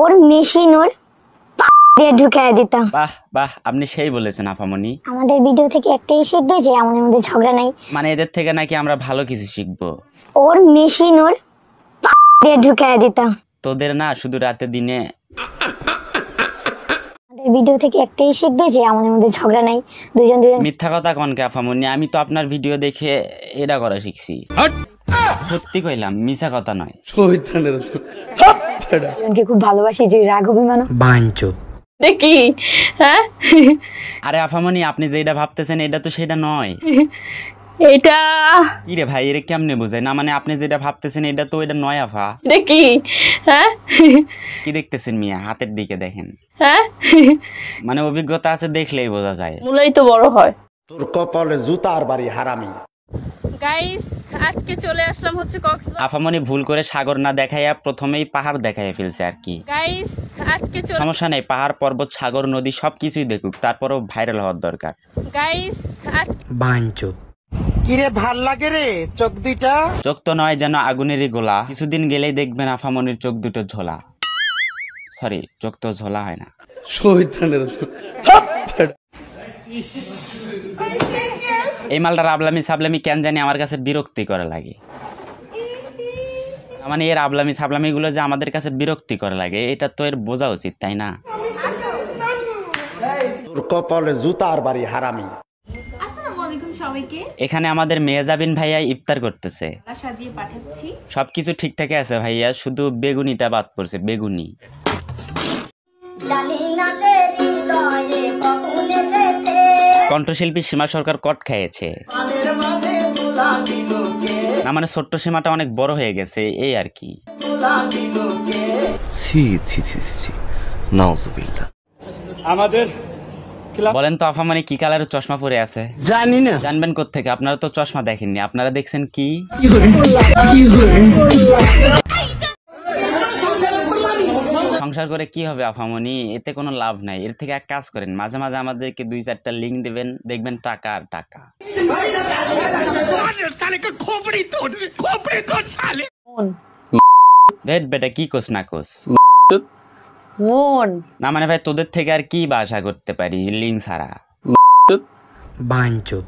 ওর machine ওর দিয়ে ঢুকায় দিতাম। বাহ বাহ, আপনি সেই বলেছেন আপামনি। আমাদের ভিডিও থেকে একটাই শিখবে যে আমাদের মধ্যে ঝগড়া নাই। মানে এদের থেকে নাকি আমরা ভালো কিছু শিখবো। ওর মেশিন ওর দিয়ে ঢুকায় দিতাম। তোদের না শুধু রাতে দিনে। আমাদের ভিডিও থেকে একটাই শিখবে যে আমাদের মধ্যে ঝগড়া নাই। দুজন মিথ্যা কথা কনকে আপামনি, আমি তো আপনার ভিডিও দেখে এটা করা শিখছি। সত্যি কইলাম, মিছা কথা নয়। দুজনকে খুব ভালোবাসি, যে রাগ অভিমান বাঞ্চোদ দেখি। হ্যাঁ আরে আপামনি, আপনি যেটা ভাবতেছেন এটা তো সেটা নয়। এটা কি রে ভাই, এর কেমনে বোঝায় না? মানে আপনি যেটা ভাবতেছেন এটা তো এটা নয় আফা। দেখি। হ্যাঁ কি দেখতেছেন মিয়া? হাতের দিকে দেখেন। হ্যাঁ মানে অভিজ্ঞতা আছে, দেখলেই বোঝা যায়। মূলাই তো বড় হয়। তোর কপালে জুতার বাড়ি হারামি। গাইস আজকে চলে আসলাম হচ্ছে কক্সবাজার। আফামনি ভুল করে সাগর না দেখাইয়া প্রথমেই পাহাড় দেখাইয়া ফেলছে আর কি। গাইস আজকে সমস্যা নেই, পাহাড় পর্বত সাগর নদী সবকিছুই দেখুক, তারপরেও ভাইরাল হওয়ার দরকার। গাইস আজকে বাঞ্চোদ কিরে ভাল লাগে রে চোখ দুইটা? চোখ তো নয় যেন আগুনেরই গোলা, কিছুদিন গেলেই দেখবেন আফামনির চোখ দুটো ঝোলা। সরি, চোখ তো ঝোলা হয় না। এই মালটার আবলামি সাবলামি কেন জানি আমার কাছে বিরক্তি করে লাগে। মানে এর আবলামি সাবলামি গুলো যে আমাদের কাছে বিরক্তি করে লাগে, এটা তো এর বোঝা উচিত, তাই না? তোর কপালে জুতার বাড়ি হারামি। আসসালামু আলাইকুম সবাইকে। এখানে আমাদের মেহজাবিন ভাইয়া ইফতার করতেছে। সাজিয়ে পাঠাচ্ছি। সবকিছু ঠিকঠাকই আছে ভাইয়া, শুধু বেগুনিটা বাদ পড়ছে। বেগুনি কণ্ঠশিল্পী সীমা সরকার কট খেয়েছে না, মানে ছোট্ট সীমাটা অনেক বড় হয়ে গেছে এই আর কি। আমাদের বলেন তো আফা, মানে কি কালারের চশমা পরে আছে? জানি না। জানবেন কোত্থেকে? আপনারা তো চশমা দেখেননি, আপনারা দেখছেন কি? সংসার করে কি হবে আফামনি? এতে কোনো লাভ নাই। এর থেকে এক কাজ করেন, মাঝে মাঝে আমাদেরকে 2-4টা লিঙ্ক দেবেন, দেখবেন টাকা আর টাকা। দেখ বেটা, কি কোস না কোস মন না, মানে ভাই তোদের থেকে আর কি বা আশা করতে পারি লিঙ্ক ছাড়া? বাঞ্চোদ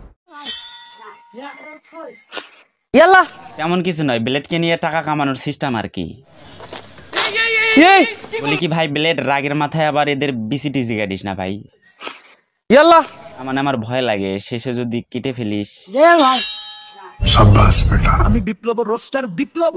তেমন কিছু নয়, ব্লেডকে নিয়ে টাকা কামানোর সিস্টেম আর কি। বলি কি ভাই, ব্লেড রাগের মাথায় আবার এদের বিসিটিজি কাটিস না ভাই। মানে আমার ভয় লাগে, শেষে যদি কেটে ফেলিস। আমি বিপ্লব রোস্টার বিপ্লব।